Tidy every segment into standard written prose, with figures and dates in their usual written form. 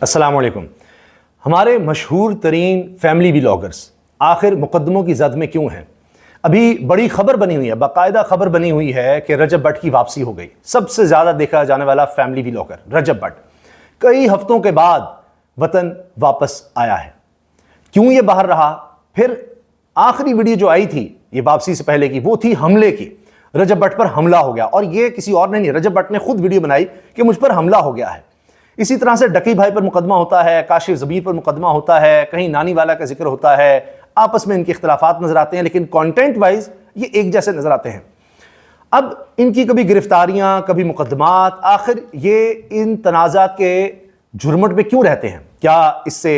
अस्सलाम वालेकुम। हमारे मशहूर तरीन फैमिली व्लॉगर्स आखिर मुकदमों की जद में क्यों हैं? अभी बड़ी खबर बनी हुई है, बाकायदा खबर बनी हुई है कि रजब भट्ट की वापसी हो गई। सबसे ज़्यादा देखा जाने वाला फैमिली व्लॉगर रजब भट्ट कई हफ्तों के बाद वतन वापस आया है। क्यों ये बाहर रहा? फिर आखिरी वीडियो जो आई थी ये वापसी से पहले की, वो थी हमले की। रजब भट्ट पर हमला हो गया, और ये किसी और ने नहीं, रजब भट्ट ने खुद वीडियो बनाई कि मुझ पर हमला हो गया है। इसी तरह से डकी भाई पर मुकदमा होता है, काशिफ ज़बीर पर मुकदमा होता है, कहीं नानी वाला का जिक्र होता है, आपस में इनके इख्तलाफात नजर आते हैं, लेकिन कंटेंट वाइज ये एक जैसे नजर आते हैं। अब इनकी कभी गिरफ्तारियां, कभी मुकदमात, आखिर ये इन तनाज़ात के झुरमुट में क्यों रहते हैं? क्या इससे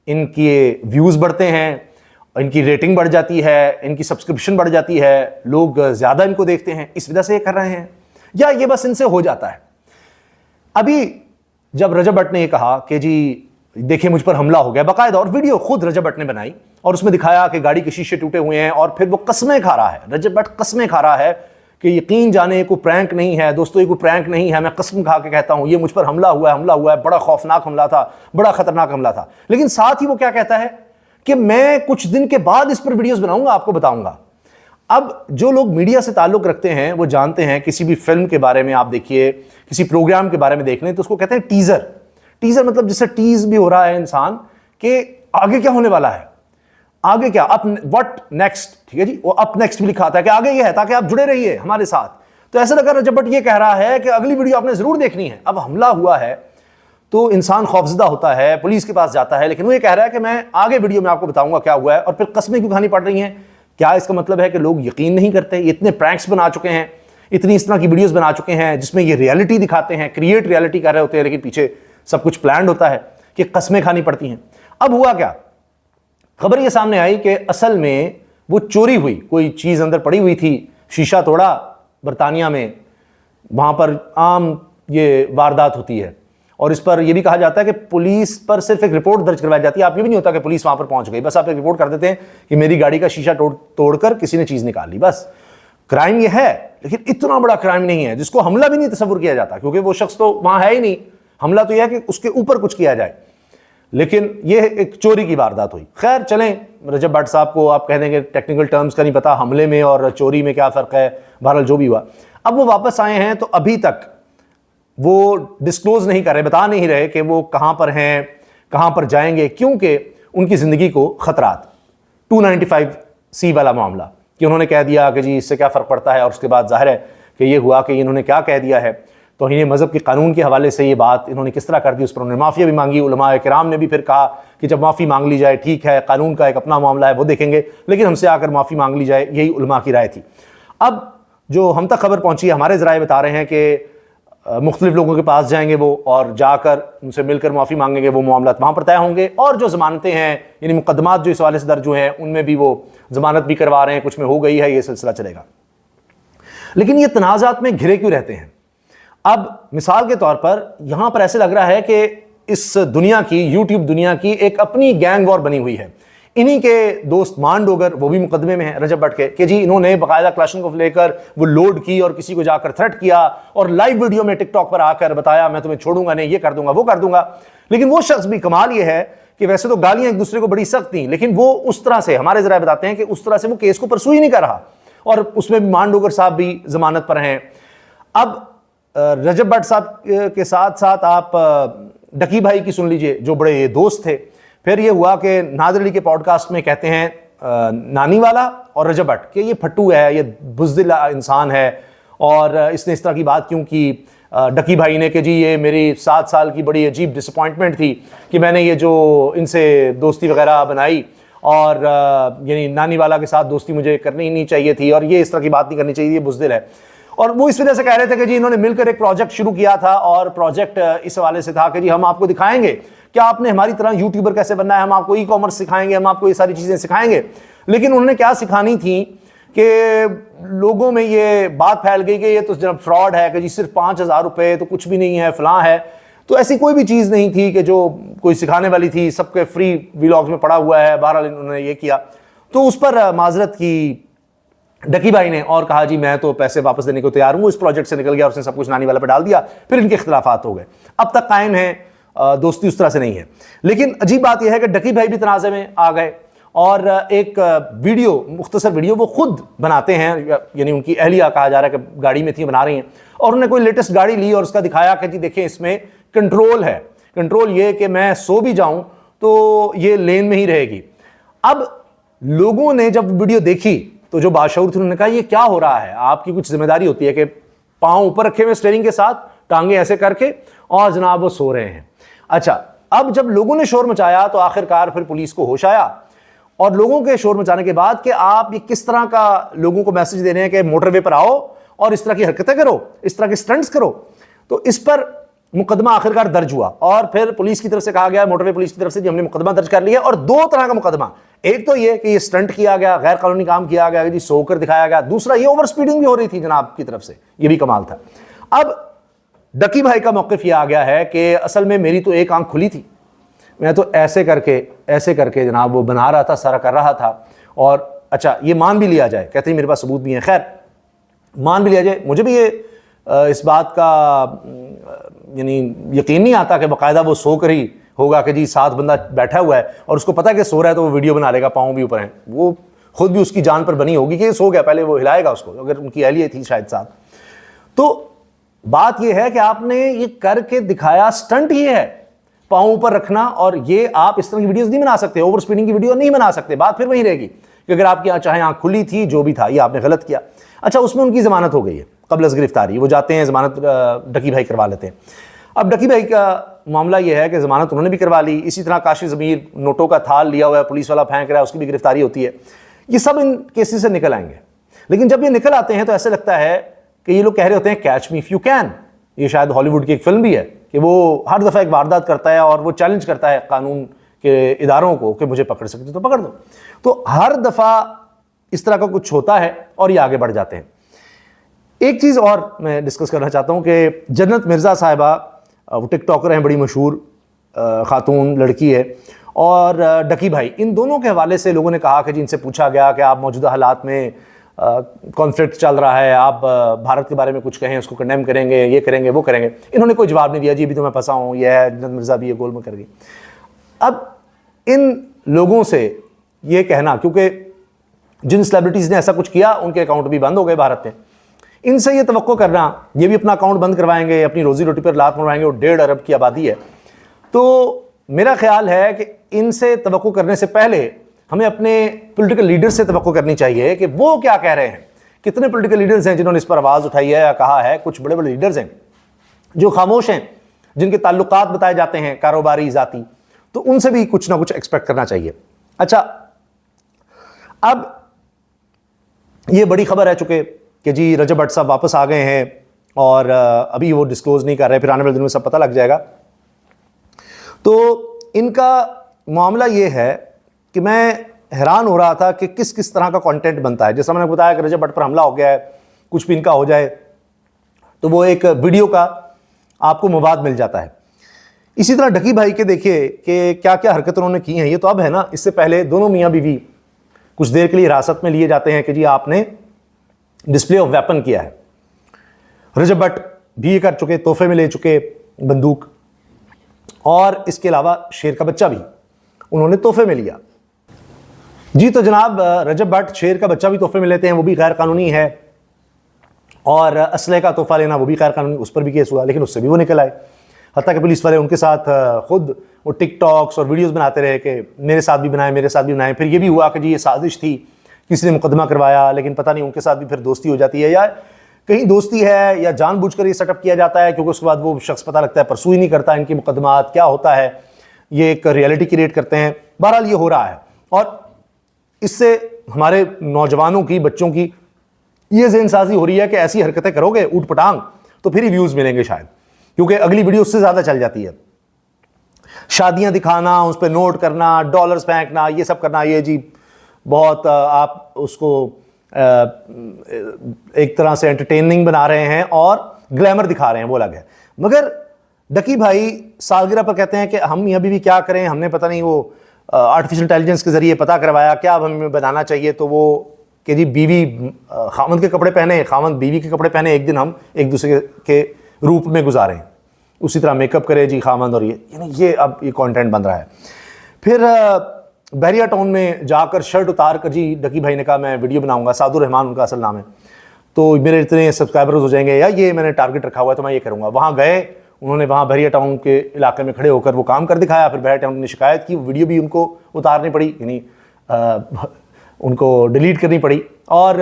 इनके व्यूज़ बढ़ते हैं, इनकी रेटिंग बढ़ जाती है, इनकी सब्सक्रिप्शन बढ़ जाती है, लोग ज़्यादा इनको देखते हैं, इस वजह से ये कर रहे हैं, या ये बस इनसे हो जाता है? अभी जब रजब भट्ट ने ये कहा कि जी देखिए मुझ पर हमला हो गया, बाकायदा और वीडियो खुद रजब भट्ट ने बनाई और उसमें दिखाया कि गाड़ी के शीशे टूटे हुए हैं, और फिर वो कस्में खा रहा है, रजब भट्ट कस्में खा रहा है कि यकीन जाने कोई प्रैंक नहीं है दोस्तों, ये कोई प्रैंक नहीं है, मैं कसम खा के कहता हूं ये मुझ पर हमला हुआ है, बड़ा खौफनाक हमला था, बड़ा खतरनाक हमला था। लेकिन साथ ही वो क्या कहता है कि मैं कुछ दिन के बाद इस पर वीडियोस बनाऊंगा, आपको बताऊंगा। अब जो लोग मीडिया से ताल्लुक रखते हैं वो जानते हैं, किसी भी फिल्म के बारे में आप देखिए, किसी प्रोग्राम के बारे में देख लें तो उसको कहते हैं टीजर। टीजर मतलब जिससे टीज भी हो रहा है इंसान कि आगे क्या होने वाला है, आगे क्या, अप व्हाट नेक्स्ट, ठीक है जी, वो अप नेक्स्ट भी लिखा आता है कि आगे ये है, ताकि आप जुड़े रहिए हमारे साथ। तो ऐसा लगा रजब भट्ट ये कह रहा है कि अगली वीडियो आपने जरूर देखनी है। अब हमला हुआ है तो इंसान खौफजदा होता है, पुलिस के पास जाता है, लेकिन वो ये कह रहा है कि मैं आगे वीडियो में आपको बताऊंगा क्या हुआ है, और फिर कस्में क्यों खानी पड़ रही हैं? क्या इसका मतलब है कि लोग यकीन नहीं करते? इतने प्रैंक्स बना चुके हैं, इतनी इस तरह की वीडियोस बना चुके हैं जिसमें ये रियलिटी दिखाते हैं, क्रिएट रियलिटी कर रहे होते हैं, लेकिन पीछे सब कुछ प्लान्ड होता है कि कस्में खानी पड़ती हैं। अब हुआ क्या? खबर ये सामने आई कि असल में वो चोरी हुई, कोई चीज अंदर पड़ी हुई थी, शीशा तोड़ा बरतानिया में, वहां पर आम ये वारदात होती है, और इस पर यह भी कहा जाता है कि पुलिस पर सिर्फ एक रिपोर्ट दर्ज करवाई जाती है। आप ये भी नहीं होता कि पुलिस वहां पर पहुंच गई, बस आप एक रिपोर्ट कर देते हैं कि मेरी गाड़ी का शीशा तोड़कर किसी ने चीज निकाल ली, बस। क्राइम ये है, लेकिन इतना बड़ा क्राइम नहीं है जिसको हमला भी नहीं तस्वुर किया जाता, क्योंकि वो शख्स तो वहां है ही नहीं। हमला तो यह है कि उसके ऊपर कुछ किया जाए, लेकिन यह एक चोरी की वारदात हुई। खैर चलें, रजब भट्ट साहब को आप कह देंगे टेक्निकल टर्म्स का नहीं पता, हमले में और चोरी में क्या फ़र्क है, बहरहाल जो भी हुआ। अब वो वापस आए हैं तो अभी तक वो डिस्क्लोज नहीं कर रहे, बता नहीं रहे कि वो कहाँ पर हैं, कहाँ पर जाएंगे, क्योंकि उनकी ज़िंदगी को ख़तरात। 295C वाला मामला कि उन्होंने कह दिया कि जी इससे क्या फ़र्क पड़ता है, और उसके बाद ज़ाहिर है कि ये हुआ कि इन्होंने क्या कह दिया है, तो इन्हें मज़हब के कानून के हवाले से ये बात इन्होंने किस तरह कर दी, उस पर उन्होंने माफ़िया भी मांगी। उलमाए किराम ने भी फिर कहा कि जब माफ़ी मांग ली जाए ठीक है, कानून का एक अपना मामला है वो देखेंगे, लेकिन हमसे आकर माफ़ी मांग ली जाए, यही उलमा की राय थी। अब जो हम तक खबर पहुंची है, हमारे ज़राए बता रहे हैं कि मुख्तलिफ लोगों के पास जाएंगे वो, और जाकर उनसे मिलकर माफ़ी मांगेंगे, वो मामला वहाँ पर तय होंगे। और जो ज़मानतें हैं, यानी मुकदमात जो इस हवाले से दर्ज हुए हैं, उनमें भी वो ज़मानत भी करवा रहे हैं, कुछ में हो गई है, ये सिलसिला चलेगा। लेकिन ये तनाज़ात में घिरे क्यों रहते हैं? अब मिसाल के तौर पर यहां पर ऐसे लग रहा है कि इस दुनिया की, यूट्यूब दुनिया की एक अपनी गैंग वॉर बनी हुई है। इन्हीं के दोस्त मान डोगर, वो भी मुकदमे में है रजब भट्ट के, कि जी इन्होंने बाकायदा क्लाशनकोफ लेकर वो लोड की और किसी को जाकर थ्रेट किया, और लाइव वीडियो में टिकटॉक पर आकर बताया मैं तुम्हें छोड़ूंगा नहीं, ये कर दूंगा, वो कर दूंगा। लेकिन वो शख्स भी, कमाल ये है कि वैसे तो गालियां एक दूसरे को बड़ी सख्त थी, लेकिन वो उस तरह से, हमारे जरा बताते हैं कि उस तरह से वो केस को परसू ही नहीं कर रहा, और उसमें भी मान डोगर साहब भी जमानत पर हैं। अब रजब भट्ट साहब के साथ साथ आप डकी भाई की सुन लीजिए, जो बड़े दोस्त थे। फिर ये हुआ कि नादिर अली के पॉडकास्ट में कहते हैं नानी वाला और रजब भट्ट कि ये फट्टू है, ये बुज़दिल इंसान है, और इसने इस तरह की बात क्यों की डकी भाई ने कि जी ये मेरी 7 साल की बड़ी अजीब डिसअपॉइंटमेंट थी कि मैंने ये जो इनसे दोस्ती वगैरह बनाई, और यानी नानी वाला के साथ दोस्ती मुझे करनी ही नहीं चाहिए थी, और ये इस तरह की बात नहीं करनी चाहिए, ये बुज़दिल है। और वो इस वजह से कह रहे थे कि जी इन्होंने मिलकर एक प्रोजेक्ट शुरू किया था, और प्रोजेक्ट इस हवाले से था कि जी हम आपको दिखाएंगे क्या आपने हमारी तरह यूट्यूबर कैसे बनना है, हम आपको ई कॉमर्स सिखाएंगे, हम आपको ये सारी चीज़ें सिखाएंगे। लेकिन उन्होंने क्या सिखानी थी कि लोगों में ये बात फैल गई कि ये तो जब फ्रॉड है, कि जी सिर्फ 5,000 रुपये तो कुछ भी नहीं है, फलां है। तो ऐसी कोई भी चीज़ नहीं थी कि जो कोई सिखाने वाली थी, सबके फ्री व्लॉग्स में पड़ा हुआ है। बहरहाल उन्होंने ये किया, तो उस पर माजरत की डकी भाई ने और कहा जी मैं तो पैसे वापस देने को तैयार हूँ, इस प्रोजेक्ट से निकल गया, उसने सब कुछ नानी वाला पे डाल दिया, फिर इनके इख्तलाफात हो गए। अब तक कायम है दोस्ती उस तरह से नहीं है। लेकिन अजीब बात यह है कि डकी भाई भी तनाज़े में आ गए और एक वीडियो, मुख्तसर वीडियो वो खुद बनाते हैं, यानी उनकी अहलिया कहा जा रहा है कि गाड़ी में थी, बना रही हैं, और उन्होंने कोई लेटेस्ट गाड़ी ली और उसका दिखाया कि जी देखिए इसमें कंट्रोल है, कंट्रोल ये कि मैं सो भी जाऊं तो ये लेन में ही रहेगी। अब लोगों ने जब वीडियो देखी तो जो बाशऊर थे उन्होंने कहा ये क्या हो रहा है, आपकी कुछ जिम्मेदारी होती है कि पाँव ऊपर रखे हुए स्टीयरिंग के साथ, टांगे ऐसे करके, और जनाब वो सो रहे हैं। अच्छा, अब जब लोगों ने शोर मचाया तो आखिरकार फिर पुलिस को होश आया, और लोगों के शोर मचाने के बाद कि आप ये किस तरह का लोगों को मैसेज दे रहे हैं कि मोटरवे पर आओ और इस तरह की हरकतें करो, इस तरह के स्टंट्स करो, तो इस पर मुकदमा आखिरकार दर्ज हुआ। और फिर पुलिस की तरफ से कहा गया, मोटरवे पुलिस की तरफ से, हमने मुकदमा दर्ज कर लिया। और दो तरह का मुकदमा, एक तो ये कि ये स्टंट किया गया, गैर कानूनी काम किया गया, जी सोकर दिखाया गया, दूसरा ये ओवर स्पीडिंग भी हो रही थी जनाब की तरफ से, ये भी कमाल था। अब डकी भाई का मौक़िफ़ ये आ गया है कि असल में मेरी तो एक आंख खुली थी, मैं तो ऐसे करके जनाब वो बना रहा था, सारा कर रहा था। और अच्छा ये मान भी लिया जाए, कहते हैं मेरे पास सबूत भी हैं, खैर मान भी लिया जाए, मुझे भी ये इस बात का यानी यकीन नहीं आता कि बाकायदा वो सो कर ही होगा कि जी साथ बंदा बैठा हुआ है और उसको पता है कि सो रहा है तो वो वीडियो बना लेगा, पाँव भी ऊपर हैं, वो खुद भी उसकी जान पर बनी होगी कि ये सो गया, पहले वो हिलाएगा उसको, अगर उनकी अहलिया थी शायद साथ। तो बात यह है कि आपने ये करके दिखाया, स्टंट ये है पाँव ऊपर रखना, और ये आप इस तरह की वीडियोस नहीं बना सकते, ओवर स्पीडिंग की वीडियो नहीं बना सकते। बात फिर वही रहेगी कि अगर आपकी चाहे आंख खुली थी, जो भी था, ये आपने गलत किया। अच्छा, उसमें उनकी जमानत हो गई है क़ब्ल अज़ गिरफ्तारी, वो जाते हैं जमानत डकी भाई करवा लेते हैं। अब डकी भाई का मामला ये है कि जमानत उन्होंने भी करवा ली, इसी तरह काशिफ ज़मीर नोटों का थाल लिया हुआ है, पुलिस वाला फेंक रहा है, उसकी भी गिरफ्तारी होती है। ये सब इन केसेस से निकल आएंगे, लेकिन जब ये निकल आते हैं तो ऐसे लगता है कि ये लोग कह रहे होते हैं catch me if you can. ये शायद हॉलीवुड की एक फिल्म भी है कि वो हर दफ़ा एक वारदात करता है और वो चैलेंज करता है कानून के इदारों को कि मुझे पकड़ सकते तो पकड़ दो। तो हर दफ़ा इस तरह का कुछ होता है और ये आगे बढ़ जाते हैं। एक चीज़ और मैं डिस्कस करना चाहता हूँ कि जन्नत मिर्ज़ा साहिबा, वो टिकटॉकर हैं, बड़ी मशहूर खातून लड़की है, और डकी भाई, इन दोनों के हवाले से लोगों ने कहा कि जिनसे पूछा गया कि आप मौजूदा हालात में कॉन्फ्लिक्ट चल रहा है, आप भारत के बारे में कुछ कहें, उसको कंडेम करेंगे, ये करेंगे, वो करेंगे, इन्होंने कोई जवाब नहीं दिया, जी अभी तो मैं फंसा हूँ, यह है जन्नत मिर्ज़ा भी ये गोल में कर गई। अब इन लोगों से ये कहना, क्योंकि जिन सेलिब्रिटीज़ ने ऐसा कुछ किया उनके अकाउंट भी बंद हो गए भारत में, इनसे ये तवक्को करना ये भी अपना अकाउंट बंद करवाएंगे, अपनी रोजी रोटी पर लात मरवाएंगे, और 1.5 अरब की आबादी है, तो मेरा ख्याल है कि इनसे तवक्को करने से पहले हमें अपने पॉलिटिकल लीडर से तवक्को करनी चाहिए कि वो क्या कह रहे हैं। कितने पॉलिटिकल लीडर्स हैं जिन्होंने इस पर आवाज़ उठाई है या कहा है? कुछ बड़े बड़े लीडर्स हैं जो खामोश हैं, जिनके ताल्लुकात बताए जाते हैं कारोबारी ज़ाती, तो उनसे भी कुछ ना कुछ एक्सपेक्ट करना चाहिए। अच्छा, अब ये बड़ी खबर है चुके कि जी रजब भट्ट साहब वापस आ गए हैं, और अभी वो डिस्क्लोज नहीं कर रहे, फिर आने वाले दिनों में सब पता लग जाएगा। तो इनका मामला ये है कि मैं हैरान हो रहा था कि किस किस तरह का कंटेंट बनता है। जैसा मैंने बताया कि रजब भट्ट पर हमला हो गया है, कुछ भी इनका हो जाए तो वो एक वीडियो का आपको मवाद मिल जाता है। इसी तरह डकी भाई के देखिए कि क्या क्या हरकत उन्होंने की हैं। ये तो अब है ना, इससे पहले दोनों मियाँ बीवी कुछ देर के लिए हिरासत में लिए जाते हैं कि जी आपने डिस्प्ले ऑफ वेपन किया है। रजब भट्ट भी ये कर चुके, तोहफे में ले चुके बंदूक, और इसके अलावा शेर का बच्चा भी उन्होंने तोहफे में लिया। जी तो जनाब रजब भट्ट शेर का बच्चा भी तोहफे में लेते हैं, वो भी गैर कानूनी है, और असलहे का तोहफा लेना वो भी गैर कानूनी, उस पर भी केस हुआ, लेकिन उससे भी वो निकल आए। हत्ता कि पुलिस वाले उनके साथ खुद वो टिकटॉक्स और वीडियोस बनाते रहे कि मेरे साथ भी बनाए, मेरे साथ भी बनाए। फिर ये भी हुआ कि जी ये साजिश थी, किसी ने मुकदमा करवाया, लेकिन पता नहीं उनके साथ भी फिर दोस्ती हो जाती है, या कहीं दोस्ती है या जानबूझकर ये सेटअप किया जाता है, क्योंकि उसके बाद वो शख्स पता लगता है परसू ही नहीं करता इनकी मुकदमात, क्या होता है, ये एक रियलिटी क्रिएट करते हैं। बहरहाल ये हो रहा है, और इससे हमारे नौजवानों की, बच्चों की ये ज़हनसाज़ी हो रही है कि ऐसी हरकतें करोगे ऊट पटांग तो फिर ही व्यूज़ मिलेंगे शायद, क्योंकि अगली वीडियो उससे ज़्यादा चल जाती है। शादियां दिखाना, उस पर नोट करना, डॉलर्स फेंकना, ये सब करना, ये जी बहुत आप उसको एक तरह से एंटरटेनिंग बना रहे हैं और ग्लैमर दिखा रहे हैं, वो अलग है। मगर डकी भाई सालगिरह पर कहते हैं कि हम अभी भी क्या करें, हमने पता नहीं वो आर्टिफिशियल इंटेलिजेंस के जरिए पता करवाया, क्या अब हमें बनाना चाहिए, तो वो कि जी बीवी खामद के कपड़े पहने, खामद बीवी के कपड़े पहने, एक दिन हम एक दूसरे के रूप में गुजारें। उसी तरह मेकअप करे जी खामंद, और यानी ये अब ये कंटेंट बन रहा है। फिर बहरिया टाउन में जाकर शर्ट उतार कर जी डकी भाई ने कहा मैं वीडियो बनाऊंगा, सादुर रहमान उनका असल नाम है, तो मेरे इतने सब्सक्राइबर्स हो जाएंगे या ये मैंने टारगेट रखा हुआ है तो मैं ये करूँगा। वहाँ गए, उन्होंने वहाँ बहरिया टाउन के इलाके में खड़े होकर वो काम कर दिखाया। फिर बहरिया टाउन ने शिकायत की, वीडियो भी उनको उतारनी पड़ी, यानी उनको डिलीट करनी पड़ी और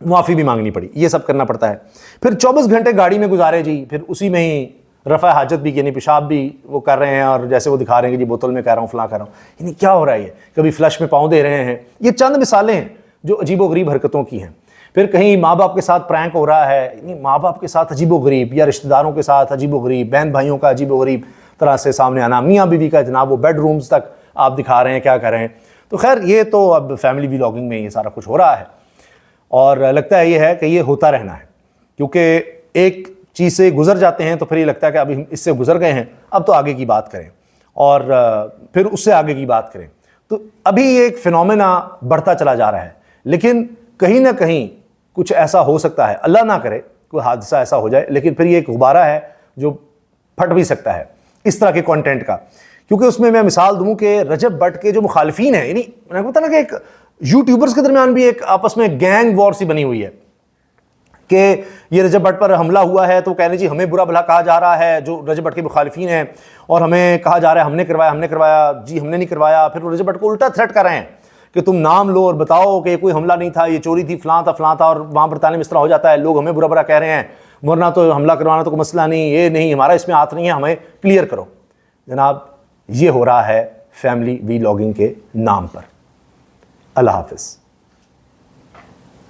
माफ़ी भी मांगनी पड़ी, ये सब करना पड़ता है। फिर 24 घंटे गाड़ी में गुजारे जी, फिर उसी में ही रफ़ा हाजत भी यानी पेशाब भी वो कर रहे हैं, और जैसे वो दिखा रहे हैं कि जी बोतल में कर रहा हूँ, फलां कर रहा हूँ, यानी क्या हो रहा है ये, कभी फ्लश में पाँव दे रहे हैं। ये चंद मिसालें हैं जो अजीबोगरीब हरकतों की हैं। फिर कहीं माँ बाप के साथ प्रैंक हो रहा है, यानी माँ बाप के साथ अजीबोगरीब, या रिश्तेदारों के साथ अजीबोगरीब, बहन भाइयों का अजीबोगरीब तरह से सामने आना, मियाँ बीवी का जनाब वो बेडरूम्स तक आप दिखा रहे हैं, क्या कर रहे हैं। तो खैर ये तो अब फैमिली व्लॉगिंग में ये सारा कुछ हो रहा है, और लगता है ये है कि ये होता रहना है, क्योंकि एक चीज़ से गुजर जाते हैं तो फिर ये लगता है कि अभी हम इससे गुजर गए हैं, अब तो आगे की बात करें, और फिर उससे आगे की बात करें। तो अभी ये एक फिनोमेना बढ़ता चला जा रहा है, लेकिन कहीं ना कहीं कुछ ऐसा हो सकता है, अल्लाह ना करे कोई हादसा ऐसा हो जाए, लेकिन फिर ये एक गुब्बारा है जो फट भी सकता है इस तरह के कंटेंट का। क्योंकि उसमें मैं मिसाल दूं कि रजब भट्ट के जो मुखालिफिन हैं, यानी मैंने पता ना कि एक यूट्यूबर्स के दरमियान भी एक आपस में गैंग वॉर सी बनी हुई है कि ये रजब भट्ट पर हमला हुआ है तो कहने जी हमें बुरा भला कहा जा रहा है जो रजब भट्ट के मुखालिफिन हैं, और हमें कहा जा रहा है हमने करवाया जी, हमने नहीं करवाया। फिर रजब भट्ट को उल्टा थ्रेट कर रहे हैं कि तुम नाम लो और बताओ कि कोई हमला नहीं था, ये चोरी थी, फलां था, और वहाँ बरताने में इस तरह हो जाता है, लोग हमें बुरा कह रहे हैं, वरना तो हमला करवाना तो कोई मसला नहीं, ये नहीं, हमारा इसमें हाथ नहीं है, हमें क्लियर करो। जनाब ये हो रहा है फैमिली व्लॉगिंग के नाम पर। अल्लाह हाफिज़।